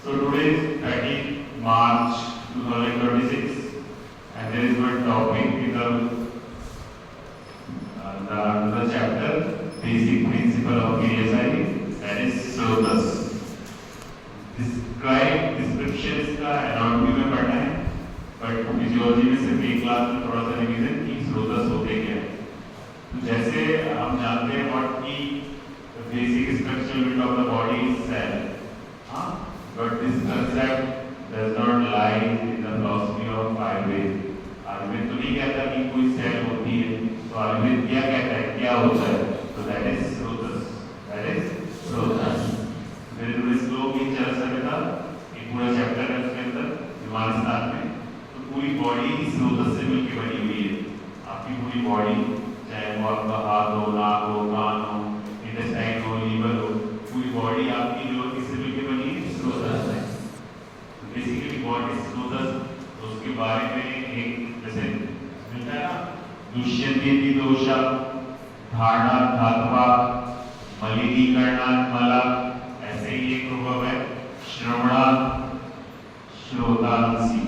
So today is 30th March 2026 and there is one topic in the chapter Basic Principle of KSI, that is Srotas. Description इसका anatomy में पढ़ना है, but physiology में सिर्फ एक class में थोड़ा सा रिवीजन कि स्रोतस होते क्या है। तो जैसे हम जानते हैं व्हाट की basic structure unit of the body is cell, हाँ, but this concept does not lie in the philosophy of Ayurveda. Ayurveda तो नहीं कहता कि कोई सेल होती है, तो आयुर्वेद क्या कहता है, क्या होता है? तो दैट इज स्रोतस, दैट इज स्रोतस। मेरे थोड़े स्लो की चल सकता एक पूरा चैप्टर है उसके अंदर विमानस्थान में, तो पूरी बॉडी इस स्रोतस से मिलकर बनी हुई है। आपकी पूरी बॉडी, चाहे वो आपका हाथ हो, नाक हो, कान हो, इंटेस्टाइन हो, लीवर हो, पूरी बॉडी आपकी जो किससे मिलकर बनी है? स्रोतस है। तो बेसिकली बॉडी स्रोतस, तो उसके बारे में एक जैसे मिलता है ना, दुष्यंती दोषा धारणा धात्वा मलिनीकरणात् मला, ऐसे ही एक प्रभाव है श्रवणा श्रोतांसी,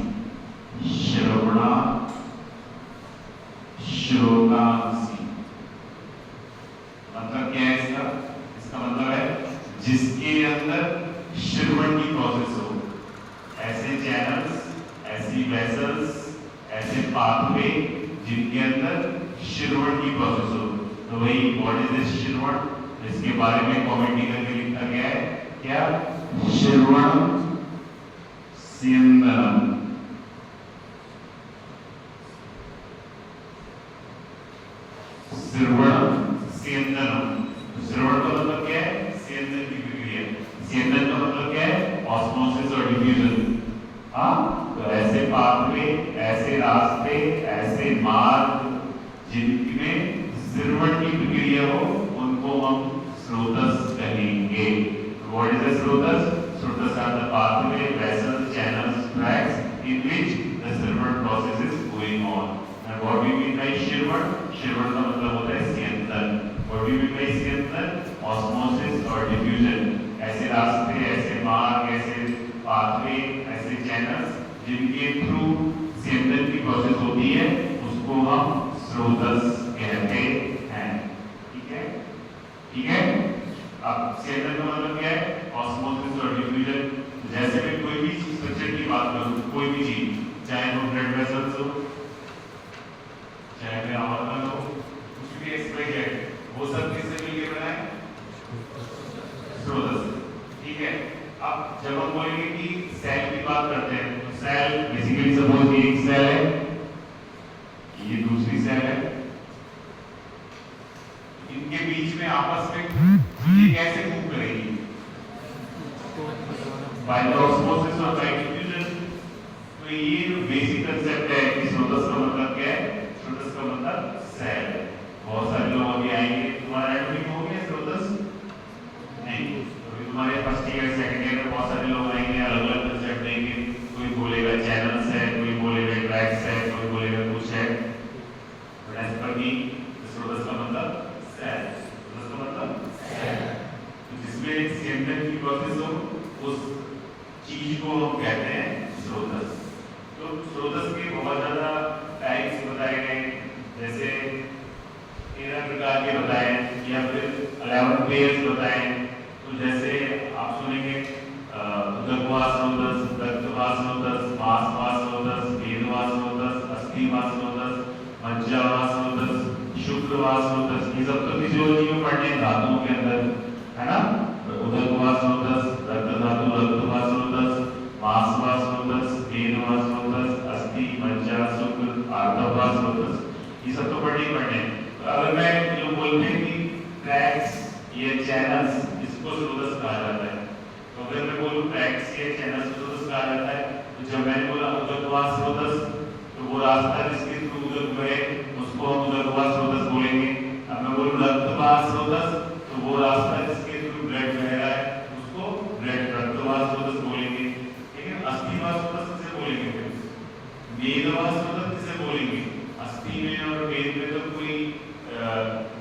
श्रवणा श्रोतांसी। मतलब क्या है इसका? इसका मतलब है जिसके अंदर श्रवण की प्रोसेस हो, ऐसे चैनल्स, ऐसी वेसल्स, ऐसे पाथवे जिनके अंदर श्रवण की प्रोसेस हो। तो वही व्हाट इज दिस श्रवण, इसके बारे में कमेंटी करके लिखा गया है क्या? श्रवण स्यंदनम। श्रवण स्यंदनम, श्रवण का मतलब क्या है? स्यंदन की प्रक्रिया। स्यंदन का मतलब क्या है? ऑस्मोसिस और डिफ्यूजन। हाँ, तो ऐसे पाथवे, ऐसे रास्ते, ऐसे मार्ग जिनमें श्रवण की प्रक्रिया हो, उनको हम स्रोतस कहेंगे। What is the स्रोतस? Srotas are the pathway, vessels, channels, tracts in which the Shravan process is going on. And what we mean by श्रवण? श्रवण का मतलब होता है स्यंदन। What we mean by स्यंदन? Osmosis और diffusion। ऐसे रास्ते, ऐसे मार्ग, ऐसे pathway, ऐसे channels जिनके थ्रू स्यंदन की प्रोसेस होती है, उसको हम स्रोतस कहते हैं। ठीक है, ठीक है। अब स्यंदन का मतलब क्या है? ऑस्मोसिस और डिफ्यूजन। जैसे मैं कोई भी स्ट्रक्चर की बात करूं, कोई भी चीज, चाहे वो ब्लड वेसल्स हो, चाहे मेरा ऑर्गन हो, कुछ भी एक्सप्रेस है, वो सब किससे मिलकर बना है? स्रोतस। ठीक है। अब जब हम बोलेंगे कि सेल की बात करते हैं, तो सेल बेसिकली सपोज ये एक सेल है, ये दूसरी सेल है, इनके बीच में आपस में ये कैसे मूव करेगी? बाय द ऑस्मोसिस और बाय डिफ्यूजन। तो ये बेसिक कंसेप्ट है कि स्रोतस का मतलब क्या है? स्रोतस का मतलब सेल। बहुत सारे लोग अभी आएंगे, तुम्हारा एडमिट हो गया स्रोतस? नहीं, तो तुम्हारे फर्स्ट ईयर सेकंड ईयर में बहुत सारे लोग आएंगे, अलग अलग कंसेप्ट देंगे। कोई बोलेगा चैनल्स है, कोई बोलेगा ट्रैक्स है, कोई बोलेगा कुछ है। बट एज पर मी स्रोतस का मतलब सेल, स्रोतस का मतलब सेल। जिसमें स्यंदन की प्रोसेस हो, उस चीज को हम कहते हैं स्रोतस। तो स्रोतस के बहुत ज्यादा टाइप्स बताए गए, जैसे 13 प्रकार के बताए या फिर 11 पेयर्स बताए। तो जैसे आप सुनेंगे उदकवास स्रोतस, रक्तवास स्रोतस, मांसवास स्रोतस, मेदवास स्रोतस, अस्थिवास स्रोतस, मज्जावास स्रोतस, शुक्रवास स्रोतस। ये सब तो फिजियोलॉजी में पढ़ने धातुओं के अंदर है ना। उदकवास स्रोतस, रक्त धातु रक्तवास स्रोतस, मांसवास स्रोतस, मेदवास स्रोतस, अस्थि, मज्जा, शुक्र, आर्तवास स्रोतस, ये सब तो पढ़ने ही पढ़ने। तो अगर मैं जो बोलते हैं कि ट्रैक्स या चैनल्स, इसको स्रोतस कहा जाता है। तो अगर मैं बोलूं ट्रैक्स या चैनल्स स्रोतस कहा जाता है, तो जब मैंने बोला उदकवास स्रोतस, तो वो रास्ता जिसके थ्रू उदक बहे उसको हम उदकवास स्रोतस बोलेंगे। अब मैं बोलूं रक्तवास स्रोतस, तो वो रास्ता जिसके थ्रू ब्लड बह रहा है उसको ब्लड रक्तवास स्रोतस बोलेंगे। ठीक है। अस्थिवास स्रोतस किसे बोलेंगे? मेदवास स्रोतस किसे बोलेंगे? अस्थि में और मेद में तो कोई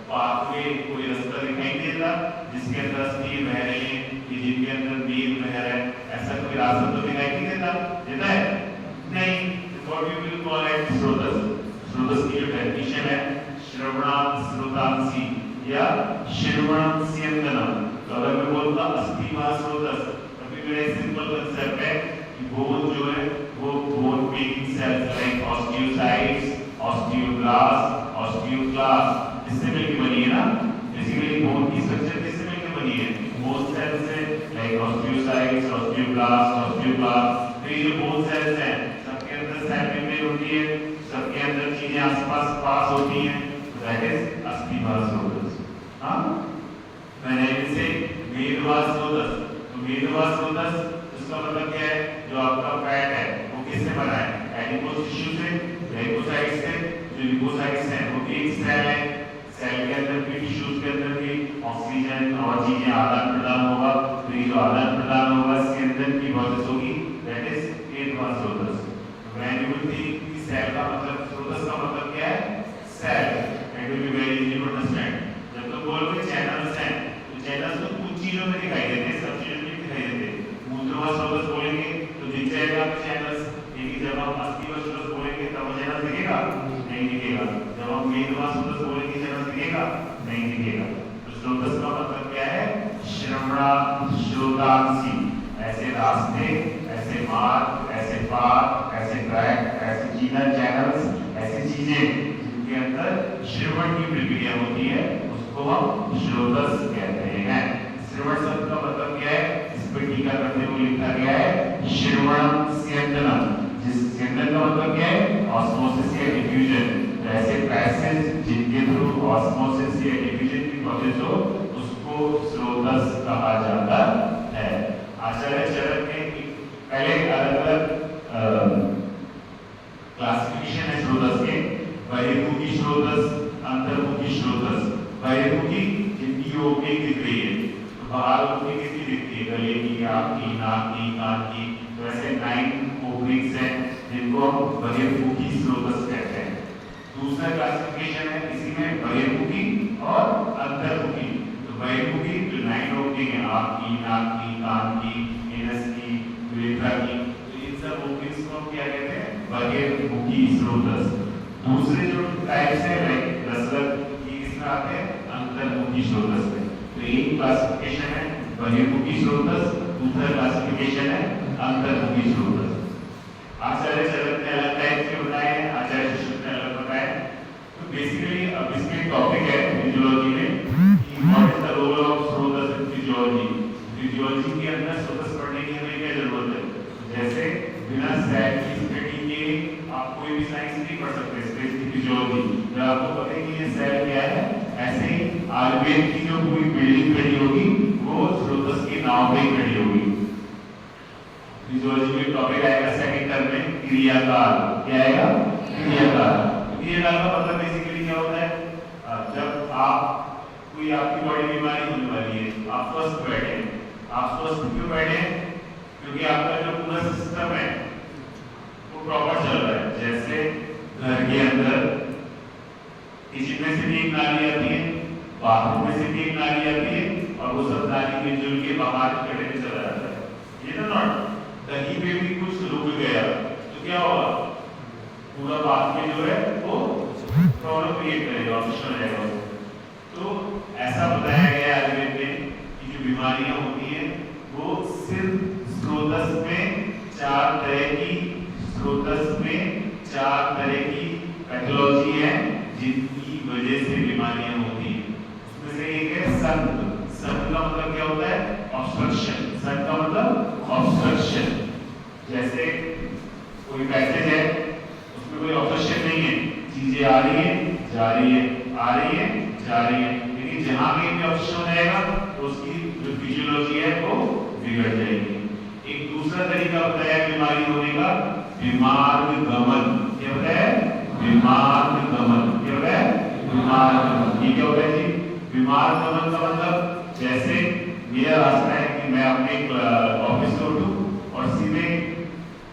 पाथवे, कोई रास्ता दिखाई नहीं देता जिसके अंदर अस्थि बह रही है, जिनके अंदर मेद बह रहा है, ऐसा कोई विरासत तो दिखाई नहीं देता, देता है नहीं। What we will call it स्रोतस। स्रोतस की जो डेफिनेशन है श्रवणात् स्रोतांसी या श्रवणास्यंदनम। तो अगर मैं बोलता अस्थि वा स्रोतस, तभी मेरा एक सिंपल कांसेप्ट है कि बोन जो है वो bone making cells like osteocytes, osteoblast, osteoclast इससे मिलकर बनी है ना। बेसिकली बोन की स्ट्रक्चर किससे मिलकर बनी है? बोन सेल्स से, लाइक ऑस्टियोसाइट्स, ऑस्टियोब्लास्ट, ऑस्टियोक्लास्ट। तो ये जो बोन सेल्स हैं सबके अंदर सेल मेम्ब्रेन होती है, सबके अंदर चीजें आसपास पास होती हैं, दैट इज अस्थि वा स्रोतस। हां, मैंने इसे मेदवा स्रोतस। तो मेदवा स्रोतस इसका मतलब क्या है? जो आपका फैट है वो किससे बना है? एडिपोज टिश्यू से, लेकोसाइट से। जो लिपोसाइट्स हैं वो एक सेल है, सेल के अंदर भी टिश्यूज के अंदर भी ऑक्सीजन और चीजें आदान प्रदान होगा। तो ये जो आदान प्रदान होगा इसके अंदर की प्रोसेस होगी, दैट इज मेदवा स्रोतस। व्हेन यू विल थिंक कि सेल का मतलब, स्रोतस का मतलब क्या है? Cell. It will be very easy to understand. जब तो बोलोगे चैनल्स हैं, तो चैनल्स तो कुछ चीजों में दिखाई देते हैं, सब चीजों में दिखाई देते हैं। मूत्रवा स्रोतस बोलेंगे तो दिख जाएगा आपको चैनल्स, लेकिन जब हम अस्थि वा स्रोतस बोलेंगे तब वो चैनल दिखेगा नहीं दिखेगा। जब हम मेदवा स्रोतस बोलेंगे चैनल दिखेगा नहीं दिखेगा। तो स्रोतस का मतलब क्या है? श्रवणात् श्रोतांसी। ऐसे रास्ते, ऐसे मार्ग, ऐसे पाथ, ऐसे ट्रैक, ऐसे चैनल्स, ऐसी चीजें जिनके अंदर श्रवण की प्रक्रिया होती है उसको हम श्रोतस कहते हैं। श्रवण शब्द का मतलब क्या है? इस पर टीका करते हुए लिखा गया है श्रवणस्यंदनम। जिस स्यंदन का मतलब क्या है? ऑस्मोसिस या डिफ्यूजन। ऐसे पैसेज जिनके थ्रू ऑस्मोसिस या डिफ्यूजन की प्रोसेस हो उसको स्रोतस कहा जाता है। आचार्य चरक ने पहले अलग-अलग क्लासिफिकेशन है स्रोतस के। बहिर्मुखी स्रोतस, अंतर्मुखी स्रोतस। बहिर्मुखी जिनकी ओपनिंग दिख रही है, तो बाहर ओपनिंग किसकी दिखती है? गले की, आंख की, नाक की, कान की। तो ऐसे 9 ओपनिंग्स हैं जिनको हम बहिर्मुखी स्रोतस कहते हैं। दूसरा क्लासिफिकेशन है इसी में बहिर्मुखी और अंतर्मुखी। तो बहिर्मुखी जो 9 ओपनिंग है, आंख की, नाक की, कान की, एनस की, यूरेथ्रा की, तो इन सब ओपनिंग्स को हम क्या कहते हैं? बहिर्मुखी स्रोतस। दूसरे जो टाइप्स है लाइक रसरत ये किसमें आते हैं? अंतर्मुखी स्रोतस में। तो एक क्लासिफिकेशन है बहिर्मुखी स्रोतस, दूसरा क्लासिफिकेशन है अंतर्मुखी स्रोतस। आचार्य चरक ने अलग टाइप के बताए हैं, आचार्य सुश्रुत ने अलग बताए। तो बेसिकली अब इसमें टॉपिक है फिजियोलॉजी में कि what is the role of स्रोतस इन फिजियोलॉजी। फिजियोलॉजी के अंदर स्रोतस पढ़ने की हमें क्या जरूरत है? जैसे बिना सेल की स्टडी के आप कोई भी साइंस नहीं पढ़ सकते, स्पेशली फिजियोलॉजी। जब आपको पता है कि ये सेल क्या है, ऐसे ही आयुर्वेद की जो पूरी बिल्डिंग खड़ी होगी वो स्रोतस के नाम पे ही खड़ी होगी। फिजियोलॉजी में टॉपिक आएगा सेकंड टर्म में क्रियाकाल। क्या आएगा? क्रियाकाल। क्रियाकाल का मतलब बेसिकली क्या होता है? जब आप कोई आपकी बॉडी बीमारी होने वाली है, आप स्वस्थ बैठे, आप स्वस्थ क्यों बैठे? क्योंकि आपका जो पूरा सिस्टम है वो प्रॉपर चल रहा है। जैसे घर के अंदर किचन में से भी एक नाली आती है, बाथरूम में से भी एक नाली आती है, और वो सब नाली मिलजुल के बाहर कटे में चला जाता है। ये तो नॉट कहीं पे भी कुछ रुक गया तो क्या होगा? पूरा बात में जो है वो प्रॉब्लम क्रिएट करेगा, ऑब्स्ट्रक्शन हो जाएगा। तो ऐसा बताया गया है आयुर्वेद में कि जो बीमारियां होती हैं वो सिर्फ स्रोतस में 4 तरह की पैथोलॉजी है जिनकी वजह से बीमारियां होती हैं। उसमें से एक है संत। संत का मतलब क्या होता है? ऑब्स्ट्रक्शन। संत का मतलब ऑब्स्ट्रक्शन। जैसे कोई पैसेज है उसमें कोई ऑब्स्ट्रक्शन नहीं है, चीजें आ रही है जा रही है, आ रही है जा रही है, लेकिन जहां कहीं भी ऑब्स्ट्रक्शन हो जाएगा तो उसकी जो फिजियोलॉजी है वो बिगड़ जाएगी। एक दूसरा तरीका बताया बीमारी होने का, विमार्ग गमन। क्या होता है? विमार्ग गमन। क्या होता है? विमार्ग गमन। ये क्या होता है जी? विमार्ग गमन का मतलब जैसे मेरा रास्ता है कि मैं अपने ऑफिस से उठूं और सीधे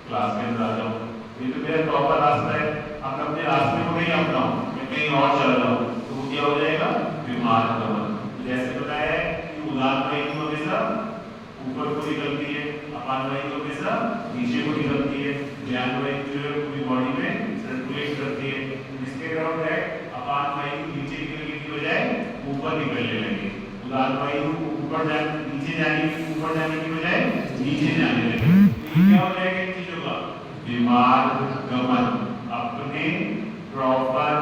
क्लास के अंदर आ जाऊं, ये तो मेरा प्रॉपर रास्ता है। अब अपने रास्ते को नहीं अपनाऊं, मैं कहीं और चल रहा हूं, तो वो क्या हो जाएगा? विमार्ग गमन। जैसे बताया है कि उदान वायु हमेशा ऊपर को निकलती है, अपान वायु हमेशा हमेशा नीचे को निकलती है, ध्यान वायु जो है पूरी बॉडी में सर्कुलेट करती है। इसके अलावा है अपान वायु नीचे निकलने की बजाय ऊपर निकलने लगे, उदान वायु ऊपर जाने नीचे जाने की ऊपर जाने की बजाय नीचे जाने लगे। तो क्या हो जाएगा इन चीजों का? विमान गमन, अपने प्रॉपर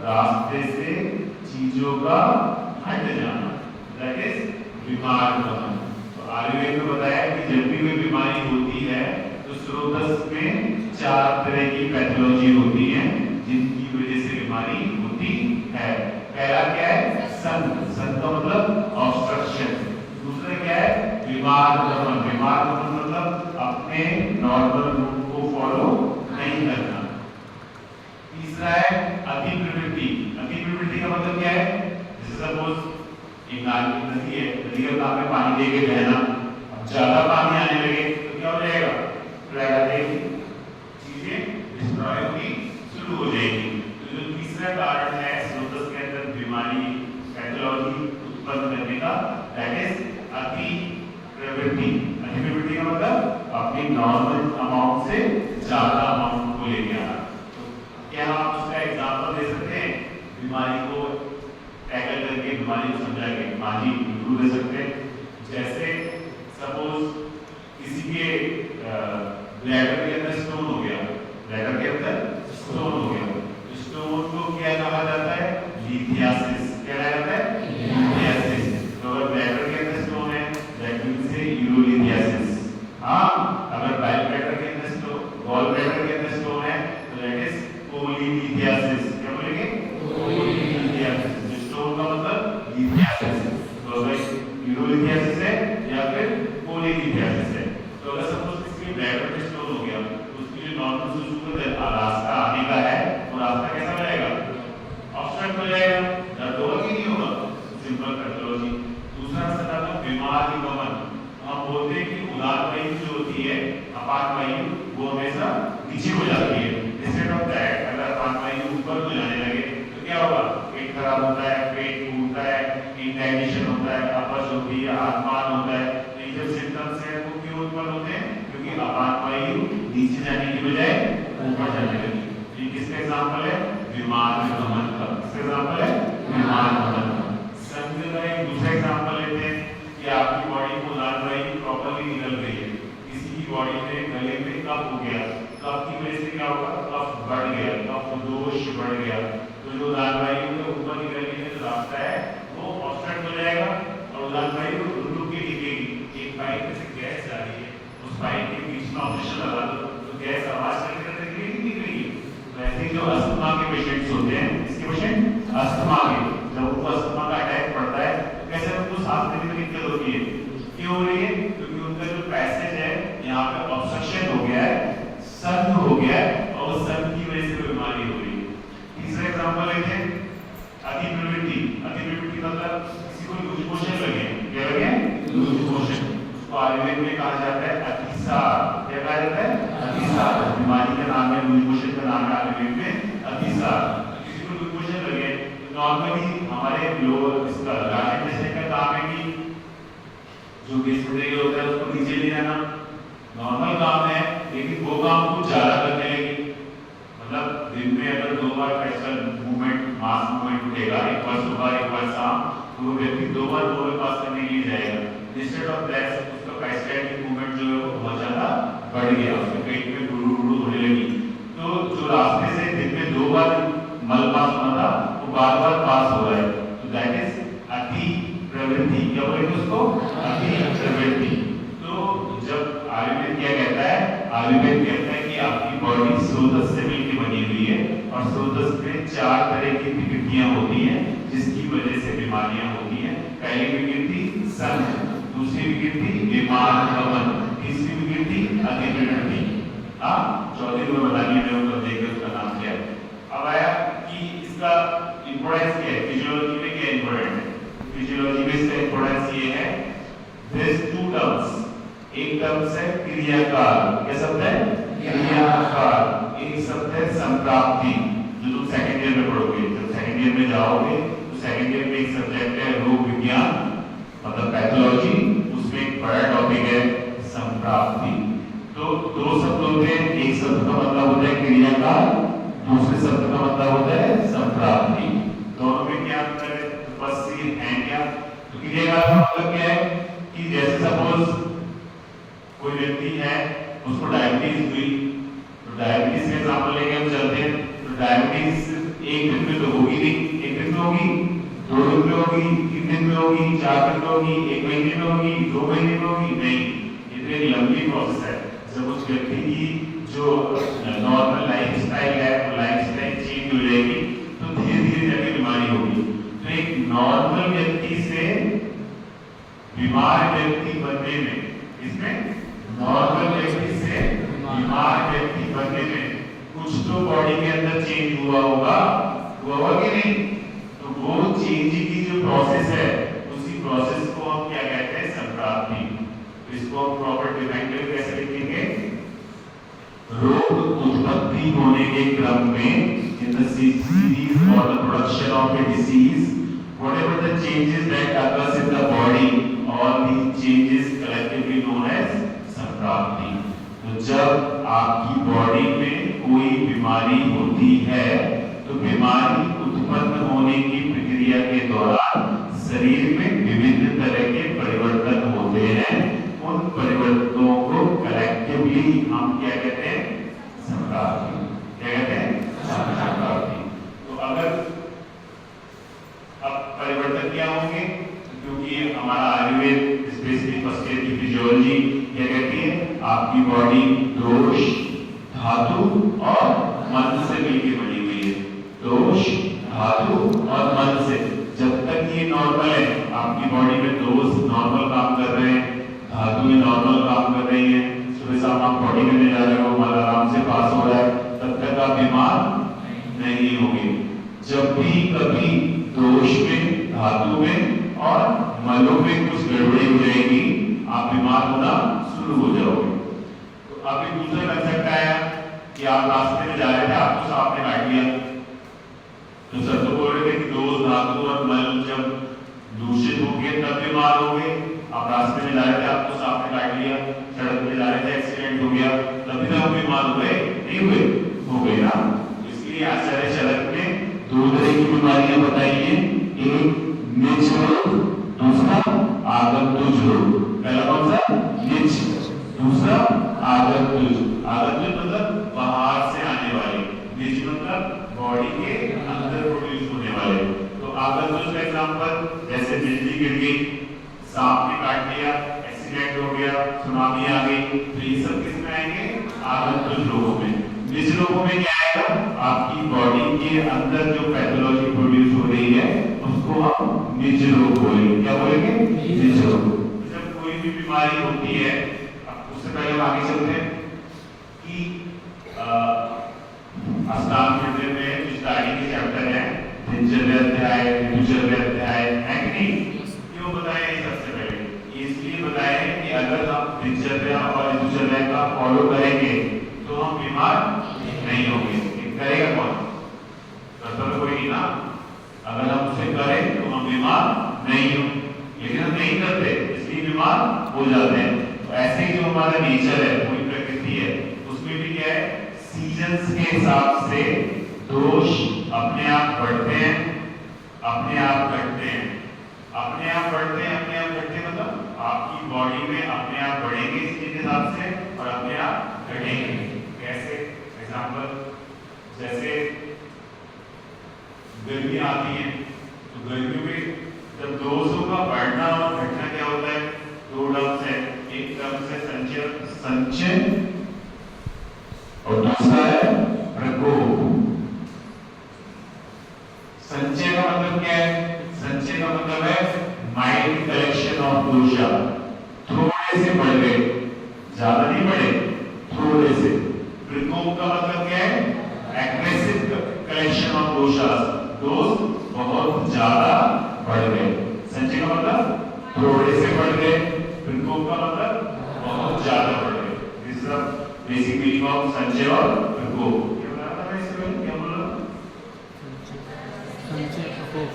रास्ते से चीजों का हट जाना, दैट इज विमान गमन। तो आयुर्वेद में बताया कि जब भी कोई बीमारी होती है तो स्रोतस में 4 तरह की पैथोलॉजी होती है जिनकी वजह से बीमारी होती है। पहला क्या है? सन का मतलब ऑब्स्ट्रक्शन। दूसरा क्या है? विमान गमन। विमान गमन मतलब अपने नॉर्मल रूट को फॉलो नहीं करना। तीसरा है अतिप्रवृत्ति। अतिप्रवृत्ति का मतलब क्या है? जैसे सपोज एक नदी है, नदी के ताप में पानी लेके बहना, अब ज्यादा पानी आने लगे तो क्या हो जाएगा? चीजें डिस्ट्रॉय होनी शुरू हो जाएगी। तो जो तीसरा कारण है स्रोतस के अंदर बीमारी पैथोलॉजी उत्पन्न करने का, दैट इज अतिप्रवृत्ति। अतिप्रवृत्ति का मतलब अपनी नॉर्मल अमाउंट से ज्यादा अमाउंट को लेके आना। तो क्या आप उसका एग्जांपल दे सकते हैं? बीमारी को टैकल करके, बीमारी को समझा के माजी जरूर दे सकते हैं। जैसे सपोज किसी के ब्लैडर के अंदर स्टोन हो गया, ब्लैडर के अंदर स्टोन हो गया, स्टोन को क्या कहा जाता है? लिथियासिस। क्या कहा जाता है? लिथियासिस। तो अगर ब्लैडर के अंदर स्टोन है दैट मींस से यूरोलिथियासिस। हाँ, अगर बाइल ब्लैडर के अंदर स्टोन, गॉल ब्लैडर के अंदर स्टोन है तो दैट इज कोलिथियासिस। क्या बोलेंगे? कोलिथियासिस। स्टोन का मतलब लिथियासिस। तो अगर यूरोलिथियासिस है या फिर कोलिथियासिस है, तो अगर सपोज किसी ब्लैडर में स्टोन हो गया तो उसकी जो नॉर्मल रास्ता आने का है वो रास्ता कैसा हो जाएगा? ऑब्स्ट्रक्ट हो जाएगा, दर्द होगा कि नहीं होगा? Simple pathology. दूसरा रास्ता था बीमारी गमन। हम बोलते हैं कि उदान वायु जो होती है, अपान वायु, वो हमेशा नीचे हो जाती है। इंस्टेड ऑफ दैट अगर अपान वायु ऊपर को जाने लगे तो क्या होगा? पेट खराब होता है, पेट फूलता है, इंडाइजेशन होता है, अपच होती है, आत्मान होता है। ये जो सिम्टम्स हैं वो क्यों उत्पन्न होते हैं? क्योंकि अपान वायु नीचे जाने की बजाय ऊपर जाने लगी। ये किसका एग्जांपल है? विमान गमन का। किसका एग्जांपल है? विमान गमन का। संघ का एक दूसरा एग्जांपल लेते हैं कि आपकी बॉडी को उदान वायु प्रॉपर्ली निकल रही है, किसी की बॉडी में गले में कफ हो गया, कफ की वजह से क्या होगा? कफ बढ़ गया, कफ दोष बढ़ गया, तो जो उदान वायु के ऊपर निकलने का जो रास्ता है वो ऑब्स्ट्रक्ट हो जाएगा और उदान वायु रुक के निकलेगी। एक पाइप में से गैस जा रही है, उस पाइप के बीच में ऑपरेशन लगा दो तो गैस आवाज करके निकलेगी। वैसे जो अस्थमा के पेशेंट्स होते हैं, इसके पेशेंट अस्थमा के, जब उनको अस्थमा का अटैक पड़ता है तो कैसे उनको सांस लेने में दिक्कत होती है? क्यों हो रही है? क्योंकि उनका जो पैसेज है यहाँ पे ऑब्स्ट्रक्शन हो गया है, संघ हो गया है और उस संघ की वजह से बीमारी हो रही है। तीसरा एग्जांपल लेते हैं अतिप्रवृत्ति। अतिप्रवृत्ति मतलब किसी को लूज मोशन लगे। क्या लगे? Loose motion. उसको आयुर्वेद में कहा जाता है अतिसार। क्या कहा जाता है? अतिसार। बीमारी का नाम है, लूज मोशन का नाम है आयुर्वेद में अतिसार। किसी को लूज मोशन लगे तो नॉर्मली हमारे लोग इसका गार्डन जैसे का काम है कि जो किस्म होता है उसको नीचे ले जाना, नॉर्मल काम है, लेकिन वो काम कुछ ज्यादा करने लगी। मतलब दिन में अगर 2 बार कैसल मूवमेंट, मास मूवमेंट उठेगा, एक बार सुबह एक बार शाम, तो वो व्यक्ति 2 बार बोल पास करने के लिए जाएगा। इंस्टेड ऑफ दैट उसका कैस्केडिंग मूवमेंट जो है वो बहुत ज्यादा बढ़ गया, उसके पेट में गुड़गुड़ होने लगी। तो जो रास्ते से दिन में 2 बार मल पास होना था वो बार-बार पास हो रहा है, तो दैट इज अति प्रवृत्ति। क्या बोलेंगे उसको? अति प्रवृत्ति। तो जब आयुर्वेद क्या कहता है? आयुर्वेद कहता है कि आपकी बॉडी स्रोतस से मिलकर बनी हुई है और स्रोतस में 4 तरह की विकृतियां होती हैं जिसकी वजह से बीमारियां होती हैं। पहली विकृति संघ, दूसरी विकृति विमान गमन, तीसरी विकृति अतिप्रवृत्ति। हाँ, चौथी को बताइए मैं उसको देखकर उसका नाम क्या है। अब आया कि इसका इंपोर्टेंस क्या है, फिजियोलॉजी में क्या इंपोर्टेंट है? फिजियोलॉजी में इसका इंपोर्टेंस ये है, दिस 2 टर्म्स, एक टर्म्स है क्रियाकाल। क्या शब्द है? क्रियाकाल। एक शब्द है संप्राप्ति, जो तुम सेकंड ईयर में पढ़ोगे। जब सेकंड ईयर में जाओगे तो सेकंड ईयर में एक सब्जेक्ट है रोग विज्ञान, मतलब पैथोलॉजी, उसमें एक बड़ा टॉपिक है संप्राप्ति। तो दो शब्द होते हैं, एक शब्द का मतलब होता है क्रिया का, दूसरे शब्द का मतलब होता है संप्राप्ति। दोनों में क्या अंतर है? बस ये है क्या? तो क्रिया का मतलब क्या है कि जैसे सपोज कोई व्यक्ति है, उसको डायबिटीज हुई, तो डायबिटीज का एग्जांपल लेके हम चलते हैं। तो डायबिटीज एक दिन में तो होगी नहीं, एक दिन में होगी, 2 दिन में होगी, 3 दिन में होगी, 4 दिन में होगी, 1 महीने में होगी, 2 महीने में होगी, नहीं। ये तो एक लंबी प्रोसेस है। जब उस व्यक्ति की जो नॉर्मल लाइफस्टाइल है वो लाइफस्टाइल चेंज हो जाएगी, तो धीरे धीरे जाके बीमारी होगी। तो एक नॉर्मल व्यक्ति से बीमार व्यक्ति बनने में, इसमें नॉर्मल व्यक्ति से बीमार व्यक्ति बनने में कुछ तो बॉडी के अंदर चेंज हुआ होगा कि नहीं? तो वो चेंजिंग की जो प्रोसेस है, उसी प्रोसेस को हम क्या कहते हैं? संप्राप्ति। तो इसको हम प्रॉपर डिफाइन करके कैसे लिखेंगे? रोग उत्पत्ति होने के क्रम में, इन द सीरीज और the production of A disease, whatever the changes that occurs in the body, all these changes collectively known as संप्राप्ति। तो जब आपकी बॉडी में कोई बीमारी होती है, तो बीमारी उत्पन्न होने की प्रक्रिया के दौरान शरीर में विभिन्न तरह के परिवर्तन होते हैं। उन परिवर्तनों को कलेक्टिवली हम क्या कहते हैं? संप्राप्ति। क्या कहते हैं? संप्राप्ति। तो अगर अब परिवर्तन क्या होंगे? क्योंकि हमारा आयुर्वेद स्पेशली फर्स्ट ईयर की फिजियोलॉजी क्या कहती है? आपकी बॉडी दोष, धातु और मन से मिलकर बनी हुई है। दोष, धातु और मन से। जब तक ये नॉर्मल है, आपकी बॉडी में दोष नॉर्मल काम कर रहे हैं, धातु नॉर्मल काम कर रही है, सुबह शाम आप बॉडी करने जा रहे हो, मन आराम से पास हो रहा है, तब तक आप बीमार नहीं होंगे। जब भी कभी दोष में, धातु में और मलों में कुछ गड़बड़ी हो जाएगी, आप बीमार होना शुरू हो जाओगे। तो अभी दूसरा लग सकता है कि आप रास्ते में जा रहे थे, आपको सांप ने काट लिया, तो सर तो बोल रहे थे कि दोष, धातु और मल जब दूषित होंगे तब बीमार होंगे। आप रास्ते में जा रहे थे, आपको सांप ने काट लिया, सड़क पे जा रहे थे, एक्सीडेंट हो गया, तभी तो आप बीमार हो गए? नहीं हुए? हो गए ना। इसलिए आचार्य चरक ने 2 तरह की बीमारियां बताई हैं, एक निज रोग, दूसरा आगंतुक रोग। पहला कौन सा? निज, दूसरा आगंतुक। आगंतुक मतलब बाहर से आने वाले, निज मतलब बॉडी के अंदर प्रोड्यूस होने वाले। तो आगंतुक का एग्जांपल जैसे बिजली गिर गई, सांप ने काट लिया, एक्सीडेंट हो गया, सुनामी आ गई, तो ये सब किसमें आएंगे? आगंतुक रोगों में। निज रोगों में क्या आएगा? आपकी बॉडी के अंदर जो पैथोलॉजी प्रोड्यूस हो रही है उसको हम निज रोग बोलेंगे। क्या बोलेंगे? निज रोग। जब कोई भी बीमारी होती है, उससे पहले हम आगे चलते हैं कि अष्टांग हृदय में जो स्टार्टिंग के चैप्टर है, दिनचर्या अध्याय, ऋतुचर्या अध्याय है कि नहीं? क्यों बताया ये सबसे पहले? इसलिए बताया है कि अगर हम दिनचर्या और ऋतुचर्या का फॉलो करेंगे तो हम बीमार नहीं होंगे। करेगा कौन? करता तो कोई नहीं ना। अगर हम उसे करें तो हम बीमार नहीं होंगे, लेकिन हम नहीं करते इसलिए बीमार हो जाते हैं। तो ऐसे ही जो हमारा नेचर है, पूरी प्रकृति है, उसमें भी क्या है? सीजन्स के हिसाब से दोष अपने आप बढ़ते हैं, अपने आप घटते हैं। अपने आप बढ़ते हैं, अपने आप घटते हैं मतलब आपकी बॉडी में अपने आप बढ़ेंगे इसके हिसाब से और अपने आप घटेंगे। कैसे? एग्जांपल जैसे गर्मी आती है, तो गर्मी में जब दोषों का बढ़ना और घटना क्या होता है? 2 टर्म्स है। एक टर्म्स है संचय और दूसरा है प्रकोप। संचय का मतलब क्या है? संचय का मतलब है माइल्ड कलेक्शन ऑफ दोषा, थोड़े से बढ़ गए, ज्यादा नहीं बढ़े, थोड़े से। प्रकोप का मतलब क्या है? एग्रेसिव कलेक्शन ऑफ दोषा, दोष बहुत ज्यादा बढ़ गए। संचय का मतलब थोड़े से बढ़ गए, प्रकोप का मतलब बहुत ज्यादा बढ़ गए। This is the basic meaning of संचय और प्रकोप। क्या बता रहा था इसमें? क्या बोल रहा? संचय, प्रकोप,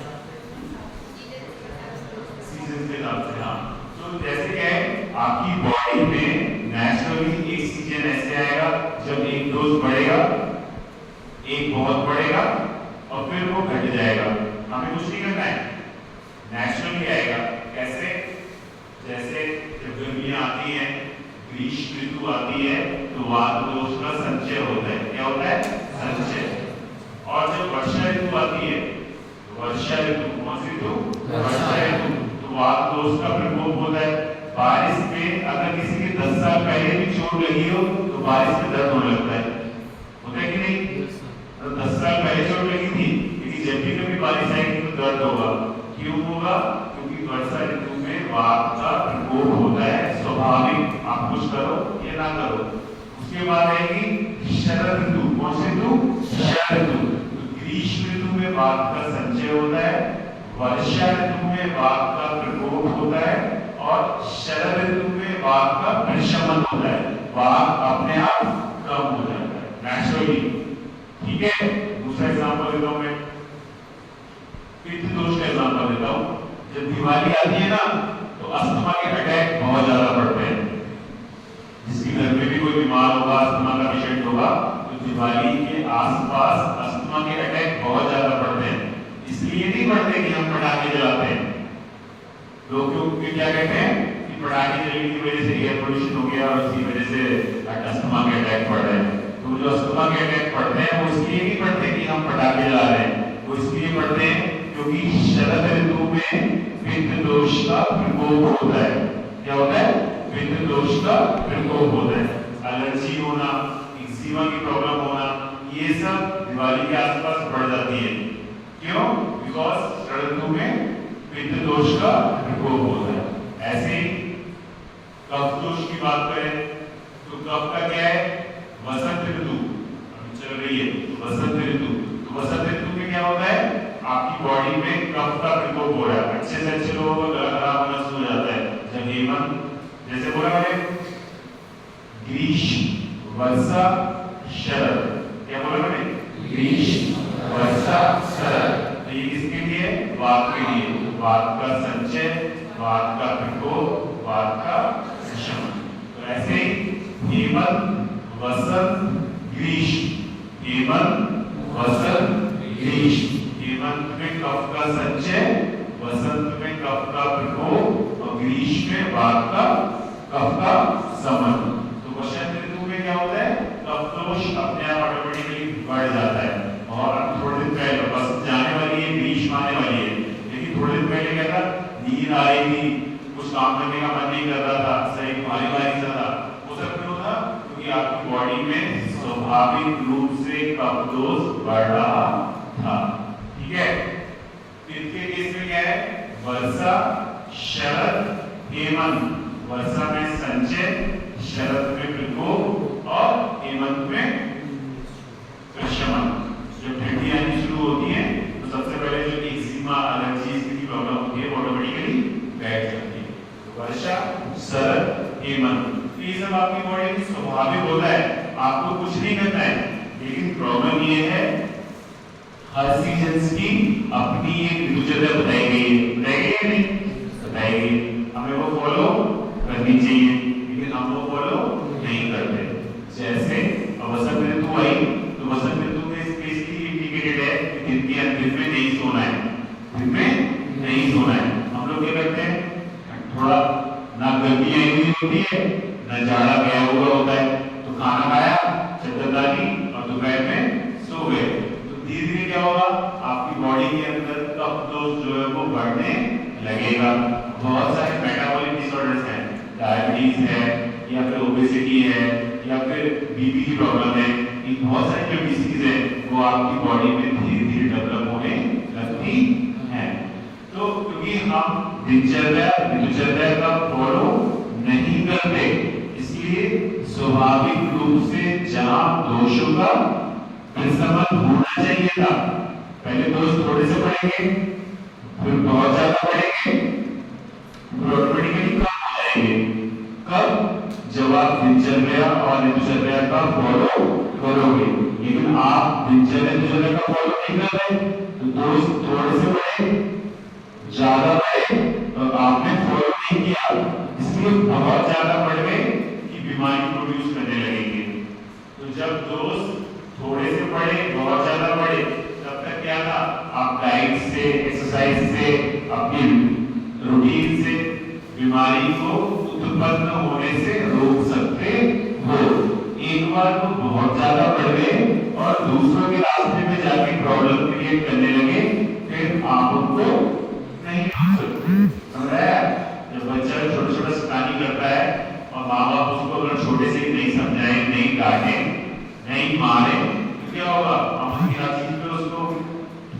सीजन के हिसाब से। हाँ, तो जैसे क्या है, आपकी बॉडी में नेचुरली एक सीजन ऐसे वो घट जाएगा। हमें कुछ नहीं करना है, नेचुरली आएगा। कैसे? जैसे जब गर्मियां आती हैं, ग्रीष्म ऋतु आती है, तो वात दोष का संचय होता है। क्या होता है? संचय। और जब वर्षा ऋतु आती है, वर्षा ऋतु, कौन सी ऋतु? वर्षा ऋतु, तो वात दोष का प्रकोप होता है। बारिश में अगर किसी के 10 साल पहले भी चोट लगी हो तो बारिश में दर्द होने लगता है, होता है कि नहीं? तो 10 साल पहले चोट लगी थी, लेकिन जब भी कभी बारिश आएगी तो दर्द होगा। क्यों होगा? क्योंकि वर्षा ऋतु में वात का प्रकोप होता है, स्वाभाविक। आप कुछ करो या ना करो। उसके बाद आएगी शरद ऋतु। कौन सी ऋतु? शरद ऋतु। तो ग्रीष्म ऋतु में वात का संचय होता है, वर्षा ऋतु में वात का प्रकोप होता है, और शरद ऋतु में वात का परिशमन होता है। वात अपने आप कम हो जाता है नेचुरली। ठीक है, दूसरा एग्जांपल देता हूं मैं, पित्त दोष का एग्जांपल देता हूं। जब दिवाली आती है ना, तो अस्थमा के अटैक बहुत ज्यादा बढ़ते हैं। जिसके घर में भी कोई बीमार होगा, अस्थमा का पेशेंट होगा, तो दिवाली के आसपास अस्थमा के अटैक बहुत ज्यादा बढ़ते हैं। इसलिए नहीं बढ़ते कि हम पटाखे जलाते हैं। लोग क्यों क्या कहते हैं कि पटाखे जलने की वजह से एयर पोल्यूशन हो गया और इसी वजह से अस्थमा के अटैक बढ़ रहे हैं। तो जो अस्थमा के अटैक बढ़ते हैं वो इसलिए नहीं बढ़ते कि हम पटाखे जला रहे हैं, वो इसलिए बढ़ते हैं क्योंकि शरद ऋतु में पित्त दोष का प्रकोप होता है। क्या होता है? पित्त दोष का प्रकोप होता है। एलर्जी होना, एक्जिमा की प्रॉब्लम होना, ये सब दिवाली के आसपास बढ़ जाती है। क्यों? बिकॉज शरद ऋतु में पित्त दोष का प्रकोप होता है। ऐसे ही कफ दोष की बात करें तो कफ का क्या है? वसंत ऋतु अभी चल रही है, वसंत ऋतु। तो वसंत ऋतु में क्या होता है? आपकी बॉडी में कफ का प्रकोप हो रहा है। अच्छे से अच्छे लोगों को गला खराब होना शुरू हो जाता है। जब हेमंत, जैसे बोला मैंने, ग्रीष्म, वर्षा, शरद। क्या बोला मैंने? ग्रीष्म, वर्षा, शरद। तो ये किसके लिए? वात के लिए। वात का संचय, वात का प्रकोप, वात का शमन। तो ऐसे ही हेमंत, वसंत, ग्रीष्म। हेमंत, वसंत, ग्रीष्म। हेमंत में कफ का संचय, वसंत में कफ का प्रकोप, और ग्रीष्म में वात का कफ का शमन। तो वसंत ऋतु में क्या होता है? कफ दोष अपने आप ऑटोमेटिकली बढ़ जाता है। और थोड़े दिन पहले, बस जाने वाली है, ग्रीष्म आने वाली है, लेकिन थोड़े दिन पहले क्या था? नींद आ रही थी, कुछ काम करने का मन नहीं कर रहा था, शरीर भारी भारी सा था। वो सब क्यों था? क्योंकि आपकी बॉडी में स्वाभाविक रूप से कफ दोष बढ़ रहा था। ठीक है, इनके केस में क्या है? वर्षा, शरद, हेमंत। वर्षा में संचय, शरद में प्रकोप, और हेमंत में प्रशमन। जब ठंडी आनी शुरू होती है तो सबसे पहले जो एक्जिमा, एलर्जीज की प्रॉब्लम होती है वो ऑटोमेटिकली बैठ जाती है। तो वर्षा, शरद, हेमंत, ये सब आपकी बॉडी में स्वाभाविक होता है, आपको कुछ नहीं करना है। लेकिन प्रॉब्लम ये है, हर सीजन की अपनी एक ऋतुचर्या बताई गई है। बताई गई है नहीं? बताई गई। हमें वो फॉलो करनी चाहिए, लेकिन हम वो फॉलो नहीं करते। जैसे वसंत ऋतु आई, तो वसंत ऋतु में स्पेशली इंडिकेटेड है कि दिन में नहीं सोना है, दिन में नहीं सोना है। हम लोग क्या करते हैं? थोड़ा ना गर्मी आई हुई होती है, ना जाड़ा गया हुआ होता है, तो खाना खाया, चद्दर डाली और दोपहर में सो गए। तो धीरे धीरे क्या होगा? आपकी बॉडी के अंदर कफ दोष जो है वो बढ़ने लगेगा। बहुत सारे मेटाबॉलिक डिसऑर्डर्स हैं, डायबिटीज है, या फिर ओबेसिटी है, या फिर बीपी की प्रॉब्लम है। ये बहुत सारी जो डिसीज है वो आपकी बॉडी में धीरे धीरे डेवलप होने लगती है। तो क्योंकि हम दिनचर्या का फॉलो नहीं करते, इसलिए स्वाभाविक रूप से जहां दोषों का प्रशमन होना चाहिए था, पहले दोष थोड़े से बढ़ेंगे, फिर बहुत ज्यादा बढ़ेंगे, फिर ऑटोमेटिकली कम हो जाएंगे। कब? जब आप दिनचर्या और ऋतुचर्या का फॉलो करोगे। लेकिन आप दिनचर्या का फॉलो नहीं कर रहे, तो दोष थोड़े से बढ़े, ज्यादा बढ़े, तो आपने फॉलो नहीं किया, इसलिए बहुत ज्यादा बढ़ गए कि बीमारी प्रोड्यूस करने लगेंगे। तो जब दोष थोड़े से बढ़े, बहुत ज्यादा बढ़े, तब तक क्या था? से, एक्सरसाइज से, अपनी रूटीन से बीमारी को उत्पन्न होने से रोक सकते हो। एक बार तो बहुत ज्यादा बढ़ गए और दूसरों के रास्ते में जाके प्रॉब्लम क्रिएट करने लगे, फिर आप उनको नहीं रोक सकते। समझ आया? जब बच्चा छोटा छोटा शैतानी करता है और माँ बाप उसको अगर छोटे से ही नहीं समझाए, नहीं डांटे, नहीं मारे, तो क्या होगा? हम उसकी हर चीज पे उसको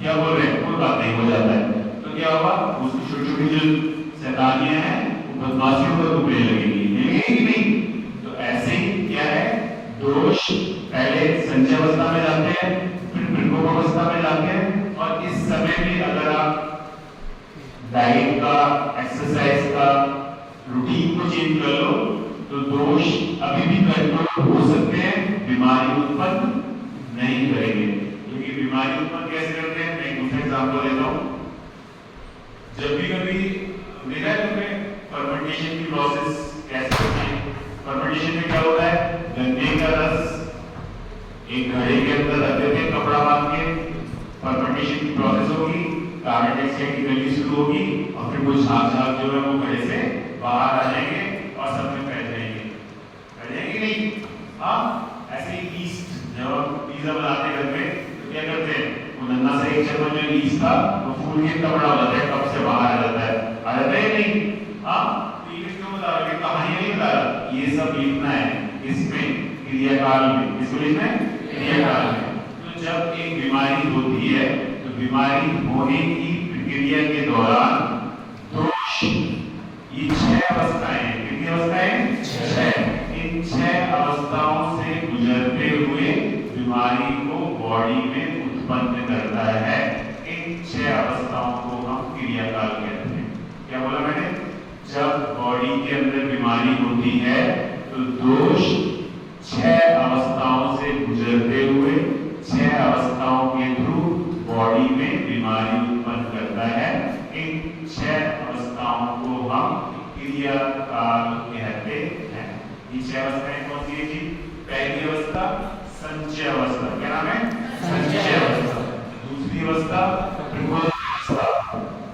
क्या बोल रहे हैं, कोई बात नहीं हो जाता है, तो क्या होगा? उसकी छोटी छोटी जो शैतानियां हैं वो बदमाशियों पर उभरने लगेगी, लगेगी कि नहीं? तो ऐसे ही क्या है, दोष पहले संचय अवस्था में जाते हैं, फिर प्रकोप अवस्था में जाते हैं, और इस समय में अगर आप डाइट का, एक्सरसाइज का रूटीन को चेंज कर लो तो दोष अभी भी कंट्रोल हो सकते हैं, बीमारी उत्पन्न नहीं करेंगे। क्योंकि बीमारी उत्पन्न कैसे करते हैं, मैं एक दूसरा एग्जांपल देता हूं। जब भी कभी देखा है तुमने फर्मेंटेशन की प्रोसेस कैसे होती है? फर्मेंटेशन में क्या होता है, गन्ने का रस एक घड़े के अंदर रख देते हैं कपड़ा बांध के, फर्मेंटेशन की प्रोसेस होगी, कार्बन डाइऑक्साइड की रिलीज शुरू होगी और फिर वो झाग जो है वो घड़े से बाहर आ जाएंगे और सब में फैल जाएंगे नहीं? हाँ, ऐसे ही ईस्ट जब हम पिज्जा बनाते हैं घर में तो क्या करते हैं, वो नन्हा सा एक चम्मच जो ईस्ट था वो फूल के कपड़ा हो जाता है, कप से बाहर आ जाता है नहीं? हाँ, तो ये क्यों बता रहा है, कहानी नहीं बता रहा, ये सब लिखना है इसमें क्रियाकाल में, इसको लिखना है क्रियाकाल में। तो जब एक बीमारी होती है तो बीमारी होने की प्रक्रिया के दौरान दोष, ये 6 अवस्थाएं, कितनी अवस्थाएं? 6। इन 6 अवस्थाओं से गुजरते हुए बीमारी को बॉडी में उत्पन्न करता है। इन 6 अवस्थाओं को हम क्रियाकाल कहते हैं। क्या बोला मैंने? जब बॉडी के अंदर बीमारी होती है तो दोष 6 अवस्थाओं से गुजरते हुए 6 अवस्थाओं के थ्रू बॉडी में बीमारी उत्पन्न करता है। इन 6 अवस्थाओं को हम क्रियाकाल कहते हैं। ये 6 अवस्थाएं कौन सी है जी? पहली अवस्था संचय अवस्था, क्या नाम है? संचय अवस्था। दूसरी अवस्था प्रकोप अवस्था।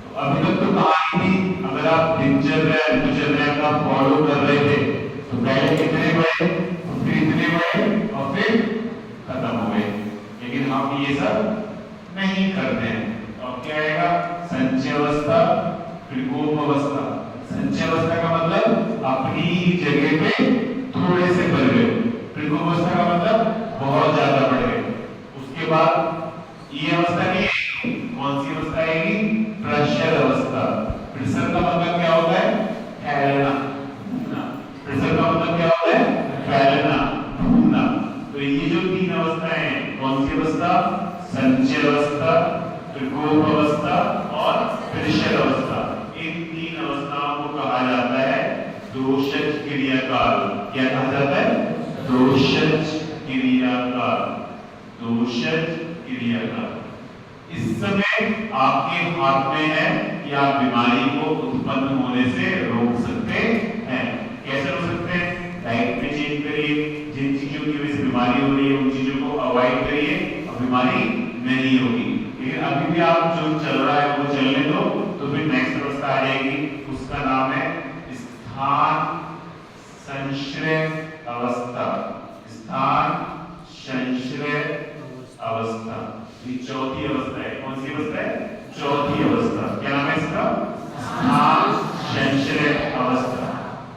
तो अभी तक तो कहानी थी, अगर आप दिनचर्या का फॉलो कर रहे थे तो पहले कितने बढ़े, फिर इतने बढ़े और फिर खत्म हो गए, लेकिन हम ये सब नहीं करते हैं। और क्या आएगा? संचय अवस्था, प्रकोप अवस्था। संचय अवस्था का मतलब अपनी ही जगह पे थोड़े से बढ़ गए, प्रकोप अवस्था का मतलब बहुत ज्यादा बढ़ गए। उसके बाद ये अवस्था नहीं है, कौन सी अवस्था आएगी? प्रेशर अवस्था। प्रेशर का मतलब क्या होता है? फैलना। प्रेशर का मतलब क्या होता है? फैलना, फूलना। तो ये जो 3 अवस्थाएं हैं, कौन सी अवस्था? संचय अवस्था, प्रकोप अवस्था और प्रेशर अवस्था। इन 3 अवस्थाओं को कहा जाता है दोषज क्रियाकाल। क्या कहा जाता है? दोषज क्रियाकाल। दोषज क्रियाकाल। इस समय आपके हाथ में है कि आप बीमारी को उत्पन्न होने से रोक सकते हैं। कैसे रोक सकते हैं? डाइट में चेंज करिए, जिन चीजों की वजह से बीमारी हो रही है उन चीजों को अवॉइड करिए और बीमारी नहीं होगी। लेकिन अभी भी आप जो चल रहा है वो चलने दो, तो फिर नेक्स्ट अवस्था आ जाएगी, उसका नाम है स्थान संश्रय अवस्था। स्थान संश्रय अवस्था, ये चौथी अवस्था है। कौन सी अवस्था है? चौथी अवस्था। क्या नाम है इसका? स्थान संश्रय अवस्था।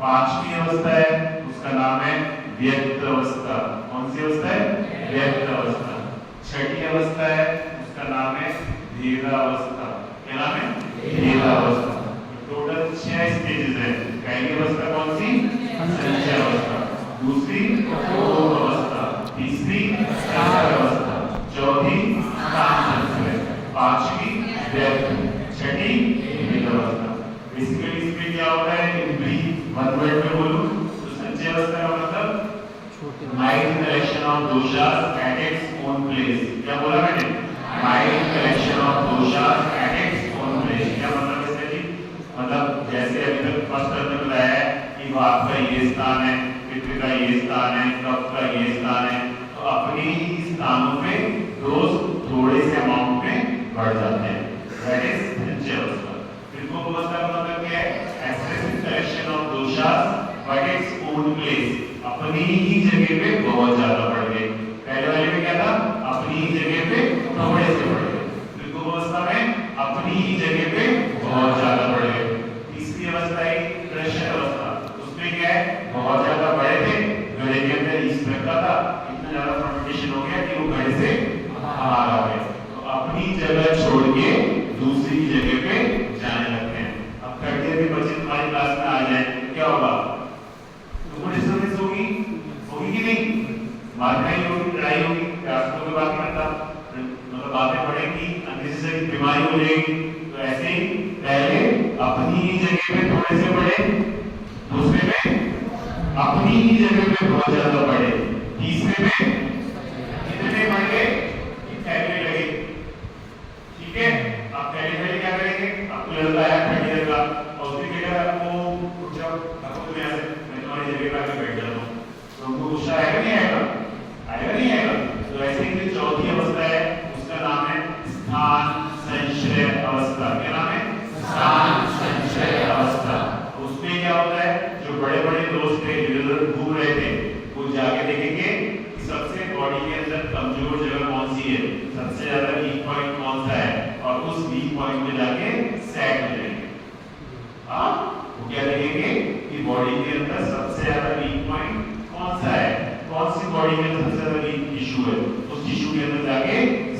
5वीं अवस्था है, उसका नाम है व्यक्त अवस्था। कौन सी अवस्था है? व्यक्त अवस्था। 6ठी अवस्था है, उसका नाम है भेदावस्था। क्या नाम है? भेदावस्था। टोटल 6 स्टेजेस है। पहली अवस्था कौन सी? संचय अवस्था। दूसरी प्रकोप अवस्था। तीसरी प्रेशर अवस्था। चौथी स्थान संश्रय। 5वीं व्यक्त। 6ठी भेदावस्था। बेसिकली इसमें क्या होता है, इन ब्रीफ वन वर्ड में बोलूं तो संचय अवस्था का मतलब माइल्ड कलेक्शन ऑफ दोषास एट इट्स ओन प्लेस। क्या बोला मैंने? माइल्ड कलेक्शन ऑफ दोषास एट इट्स ओन प्लेस। क्या मतलब इसका जी? मतलब जैसे अभी तक फर्स्ट टर्म में बताया है कि वात का ये स्थान है, पित्त का ये स्थान है, कफ का ये स्थान है, तो अपने ही स्थानों पे दोष थोड़े से अमाउंट में बढ़ जाते हैं। बहुत ज्यादा बढ़ गए। पहले वाले में क्या था, अपनी ही जगह पे थोड़े से बढ़ गए। द्वितीय अवस्था में अपनी ही जगह पे बहुत ज्यादा बढ़ गए। तीसरी अवस्था है क्रशर अवस्था, उसमें क्या है, बहुत ज्यादा बड़े थे, घड़े के अंदर ईस्ट रखा था, इतना ज्यादा फर्मेंटेशन हो गया कि वो घड़े से बाहर आ गए, तो अपनी जगह छोड़ के दूसरी जगह पे जाने लगते हैं। अब थर्ड ईयर के बच्चे तुम्हारी क्लास में आ जाए क्या होगा, तुमको डिस्टर्बेंस होगी कि नहीं, मारकाई होगी, लड़ाई होगी, क्लास में कोई बात नहीं करता, मतलब बातें बढ़ेंगी, अननेसेसरी बीमारी हो जाएगी। तो ऐसे ही पहले अपनी ही जगह पे थोड़े से बढ़े, दूसरे में अपनी ही जगह पे बहुत ज्यादा बढ़े, तीसरे में कितने बढ़ गए कि फैलने लगे। ठीक है, आप पहले क्या करेंगे, आपको लड़का आया थर्ड ईयर का और उसने क्या करा, आपको उठ जाओ, आपको मैं तुम्हारी जगह पे आके बैठ जाता हूँ, तो उनको गुस्सा आएगा नहीं आएगा, आएगा नहीं आएगा। तो ऐसे ही चौथी अवस्था है, उसका नाम है स्थान संशय अवस्था। क्या नाम है, स्थान संशय अवस्था। उसमें क्या होता है, जो बड़े बड़े दोस्त थे इधर घूम रहे थे, वो जाके देखेंगे कि सबसे बॉडी के अंदर कमजोर जगह कौन सी है, सबसे ज्यादा वीक पॉइंट कौन सा है, और उस वीक पॉइंट में जाके सेट हो जाएंगे। वो क्या देखेंगे कि बॉडी के अंदर सबसे ज्यादा वीक पॉइंट कौन सा है, कौन सी बॉडी में सबसे ज्यादा वीक टिश्यू है, उस टिश्यू के अंदर जाके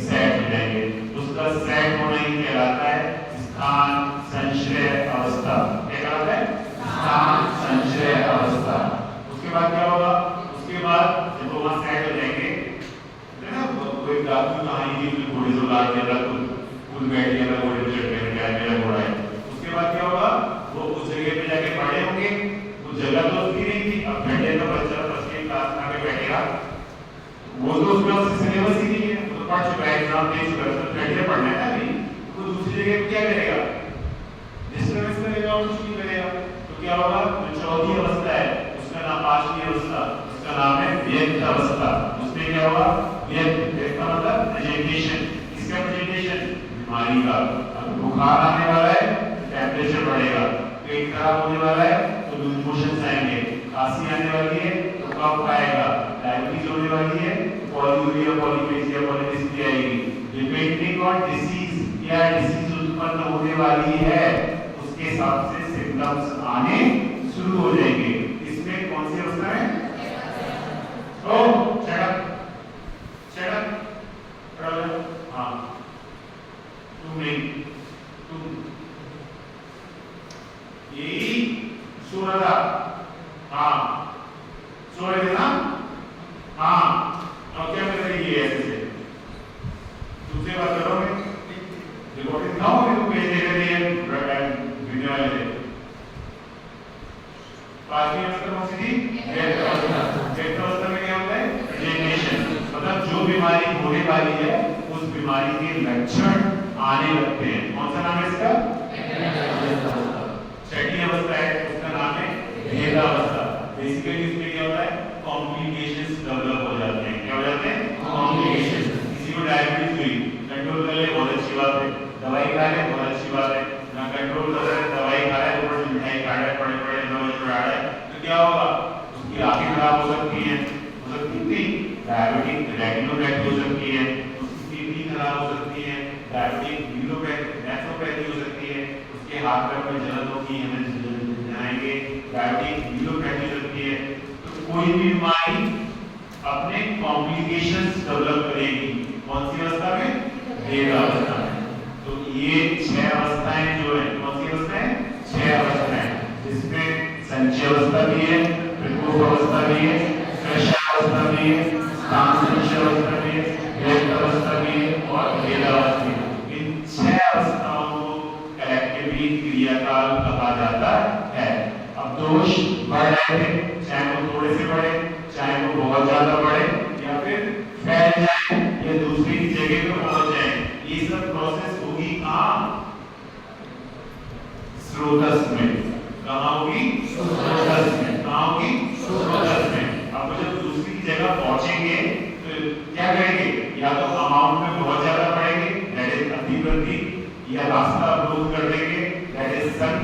सेट हो जाएंगे। उसका सेट होना ही कहलाता है स्थान संशय अवस्था। क्या कहलाता है, स्थान संशय अवस्था। उसके बाद क्या होगा, उसके बाद जब वो वहां सेट हो जाएंगे, है ना, कोई डाकू कहानी थी, उसने घोड़े से उतार दिया था, खुद बैठ गया था घोड़े पे चढ़ के, क्या मेरा घोड़ा है। उसके बाद क्या होगा, वो उस जगह पे जाके बड़े होंगे, वो जगह तो उसकी नहीं थी, अब घंटे का बच्चा फर्स्ट ईयर क्लास में आके बैठेगा, वो तो उसमें उससे सिलेबस ही नहीं है, वो तो पढ़ चुका है, एग्जाम दे चुका है, तो घंटे पढ़ना है ना अभी, तो दूसरी जगह पे क्या करेगा, डिस्टर्बेंस करेगा और कुछ नहीं करेगा। तो क्या होगा, जो चौथी अवस्था है उसका नाम, पांचवी अवस्था उसका नाम है व्यक्त अवस्था। उसमें क्या होगा, व्यक्त का मतलब प्रेजेंटेशन, इसका प्रेजेंटेशन बीमारी का, अगर बुखार आने वाला है टेम्परेचर बढ़ेगा, पेट खराब होने वाला है तो लूज मोशंस आएंगे, खांसी आने वाली है तो कफ आएगा, डायबिटीज होने वाली है तो पॉलीयूरिया, पॉलीपेजिया, पॉलीडिस्पी आएगी। डिपेंडिंग ऑन डिसीज या डिसीज उत्पन्न होने वाली है उसके हिसाब से सिम्टम्स आने शुरू हो जाएंगे। इसमें कौन सी अवस्था है, ओ शट अप, हाँ तुम नहीं, तुम यही सो रहा था, हाँ सो रहे थे ना, हाँ अब क्या कर रही है, ऐसे तुमसे बात करोगे, रिकॉर्डिंग दिखाओगे, तुम भेज दे रहे हैं वीडियो वाले थे। पांचवी अवस्था कौन सी थी, व्यक्त अवस्था में क्या होता है, प्रेजेंटेशन, मतलब जो बीमारी होने वाली है उस बीमारी के लक्षण आने लगते हैं। कौन सा नाम है इसका, छठी अवस्था है, उसका नाम है भेदावस्था। बेसिकली इसमें क्या होता है, कॉम्प्लिकेशंस डेवलप हो जाते हैं। क्या हो जाते हैं, कॉम्प्लिकेशंस। किसी को डायबिटीज हुई, कंट्रोल कर ले बहुत अच्छी बात है, दवाई खा ले बहुत अच्छी बात है, ना कंट्रोल कर रहे दवाई खा रहे ऊपर से मिठाई खा रहे, बड़े बड़े दवाई चढ़ा रहे, तो क्या होगा, उसकी आंखें खराब हो सकती हैं, हो सकती थी डायबिटिक रेटिनोपैथी हो सकती है, उसकी किडनी खराब हो सकती है, डायबिटिक न्यूरोपैथी हो सकती है, उसके हाथ पैर में जलन होगी, हमें जाएंगे, डायबिटिक न्यूरोपैथी हो सकती है। तो कोई भी बीमारी अपने कॉम्प्लिकेशंस डेवलप करेगी। कौन सी अवस्था में, भेदावस्था में। तो ये 6 अवस्थाएं जो है, कौन सी अवस्थाएं, 6 अवस्थाएं, जिसमें संचय अवस्था भी है, प्रकोप अवस्था भी है, क्रशावस्था भी है, स्थान संशय अवस्था भी है, व्यक्त अवस्था भी है और भेदावस्था भी है। इन 6 अवस्थाओं को कलेक्टिवली क्रियाकाल कहा जाता है। अब दोष बढ़ रहे थे, चाहे वो थोड़े से बढ़े, चाहे वो बहुत ज्यादा बढ़े, या फिर फैल जाए या दूसरी जगह पे पहुंच जाए, ये सब प्रोसेस होगी कहाँ, स्रोतस में। कहाँ होगी, स्रोतस में। कहाँ होगी, स्रोतस में। अब जब दूसरी जगह पहुंचेंगे तो क्या करेंगे, या तो अमाउंट में बहुत ज्यादा बढ़ेंगे, दैट इज अतिवृद्धि, या रास्ता ब्लॉक कर देंगे, दैट इज संघ,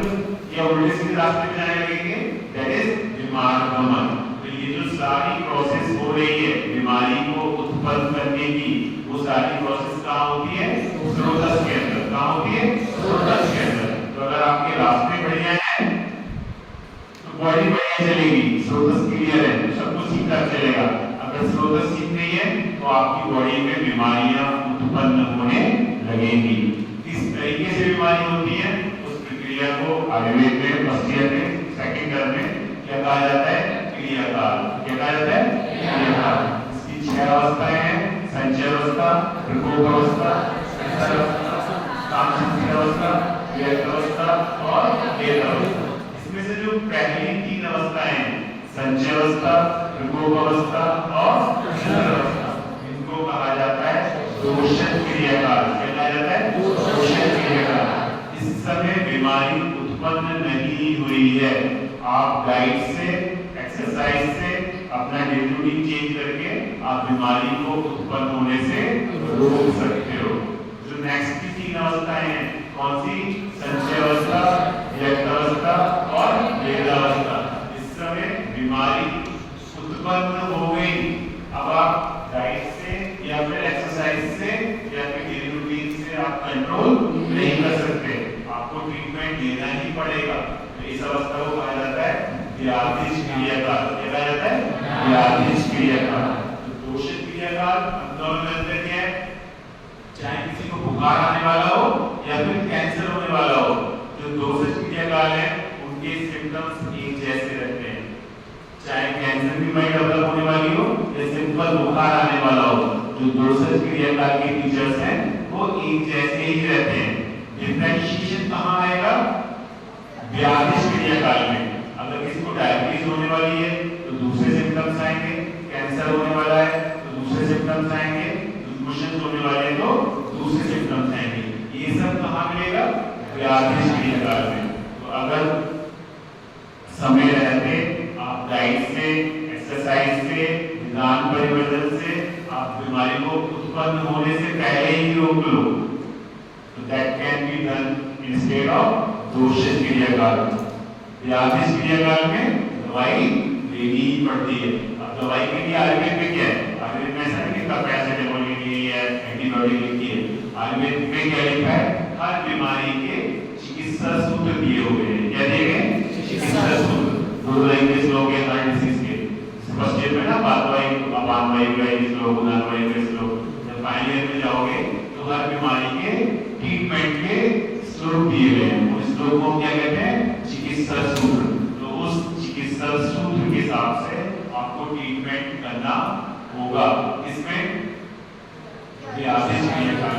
या उल्टे सीधे रास्ते पे जाने लगेंगे, दैट इज विमार्गमन। तो ये जो सारी प्रोसेस हो रही है उत्पन्न करने की वो सारी प्रोसेस कहाँ होती है? स्रोतस के अंदर। कहाँ होती है? स्रोतस के अंदर। तो अगर आपके रास्ते बढ़िया है तो बॉडी बढ़िया चलेगी, स्रोतस क्लियर है तो सब कुछ ठीक ठाक चलेगा। अगर स्रोतस ठीक नहीं है तो आपकी बॉडी में बीमारियां उत्पन्न होने लगेंगी। किस तरीके से बीमारी होती है उस प्रक्रिया को आयुर्वेद में फर्स्ट ईयर में सेकंड ईयर में क्या कहा जाता है? क्रियाकाल। क्या कहा जाता है? क्रियाकाल। इसकी 6 अवस्थाएं हैं: संचय अवस्था, प्रकोप अवस्था, संचय अवस्था, कामशक्ति अवस्था, व्यक्त अवस्था और वेद अवस्था। इसमें से जो पहली 3 अवस्थाएं हैं, संचय अवस्था, प्रकोप अवस्था और संचय अवस्था, इनको कहा जाता है दोषण क्रियाकाल। क्या कहा जाता है? दोषण क्रियाकाल। इस समय बीमारी उत्पन्न नहीं हुई है। आप डाइट से, एक्सरसाइज से, अपना डेली रूटीन चेंज करके आप बीमारी को उत्पन्न होने से रोक सकते हो। जो नेक्स्ट की 3 अवस्थाएं हैं, कौन सी? संचय अवस्था, व्यक्त अवस्था और वेद अवस्था। इस समय बीमारी उत्पन्न हो गई। अब आप डाइट से या फिर एक्सरसाइज से या फिर डेली रूटीन से आप कंट्रोल नहीं कर सकते, आपको ट्रीटमेंट लेना ही पड़ेगा। तो इस अवस्था को कहा जाता है व्याधिश क्रियाकाल। क्या कहा जाता है? व्याधिश क्रियाकाल। तो दोषित क्रियाकाल हम दोनों में अंतर क्या है? चाहे किसी को बुखार आने वाला हो या फिर कैंसर होने वाला हो, जो दोषित क्रियाकाल है उनके सिम्टम्स एक जैसे रहते हैं। चाहे कैंसर की बीमारी डेवलप होने वाली हो या सिंपल बुखार आने वाला हो, जो दोषित क्रियाकाल के फीचर्स हैं वो एक जैसे ही रहते हैं। डिफरेंशिएशन कहाँ आएगा? व्याधिश क्रियाकाल में। अगर किसी को डायबिटीज होने वाली है तो दूसरे सिम्टम्स आएंगे, कैंसर होने वाला है तो दूसरे सिम्टम्स आएंगे, कुशन होने वाले हैं तो दूसरे सिम्टम्स आएंगे। ये सब कहाँ मिलेगा? व्याधिश क्रियाकाल में। तो अगर समय रहते आप डाइट से, एक्सरसाइज से, निदान परिवर्तन से आप बीमारी को उत्पन्न होने से पहले ही रोक लो, तो that can be done instead of दोषित क्रियाकाल। व्याधिश क्रियाकाल में दवाई लेनी ही पड़ती है। अब दवाई के लिए आयुर्वेद में क्या है? आयुर्वेद में ऐसा नहीं कि पैरासिटामोल के लिए या एंटीबायोटिक लिखी है। आयुर्वेद में क्या लिखा है? हर बीमारी के चिकित्सा सूत्र दिए हुए हैं। क्या दिए गए? चिकित्सा सूत्र। 2 लाइन के श्लोक है हर डिसीज के। फर्स्ट ईयर में ना पाथवाई, अपानवाई का श्लोक, उदानवाई का श्लोक। जब फाइनल ईयर में जाओगे तो हर बीमारी के ट्रीटमेंट के श्लोक दिए गए हैं। उस श्लोक को क्या कहते हैं? चिकित्सा सूत्र। तो उस चिकित्सा सूत्र के हिसाब से आपको ट्रीटमेंट करना होगा। इसमें व्याधिश क्रियाकाल